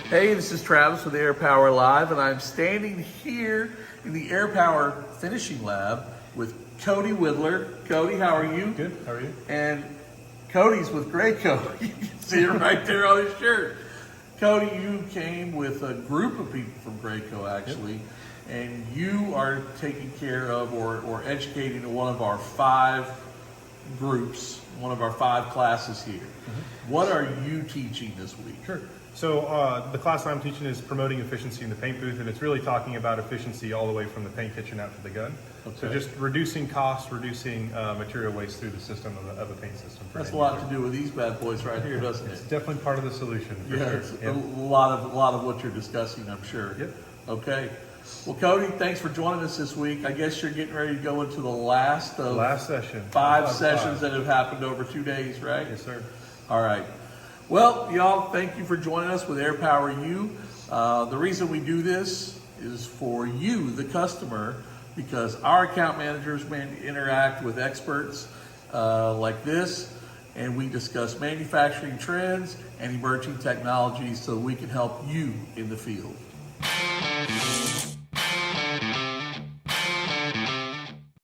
Hey, this is Travis with Air Power Live, and I'm standing here in the Air Power Finishing Lab with Codee Widler. Codee, how are you? Good, how are you? And Codee's with Graco. You can see it right there on his shirt. Codee, you came with a group of people from Graco, actually, Yep. and you are taking care of or educating one of our 5 groups, one of our 5 classes here. Mm-hmm. What are you teaching this week? Sure. So the class I'm teaching is promoting efficiency in the paint booth, and it's really talking about efficiency all the way from the paint kitchen out to the gun. Okay. So just reducing costs, reducing material waste through the system of a paint system. That's a lot to do with these bad boys right here, doesn't It's it? definitely part of the solution. For Yeah, sure. it's Yep. a lot of what you're discussing, I'm sure. Yep. Okay. Well, Codee, thanks for joining us this week. I guess you're getting ready to go into the last of Last session. 5 sessions that have happened over 2 days, right? Yes, sir. All right. Well, y'all, thank you for joining us with Air Power U. The reason we do this is for you, the customer, because our account managers interact with experts like this, and we discuss manufacturing trends and emerging technologies so we can help you in the field.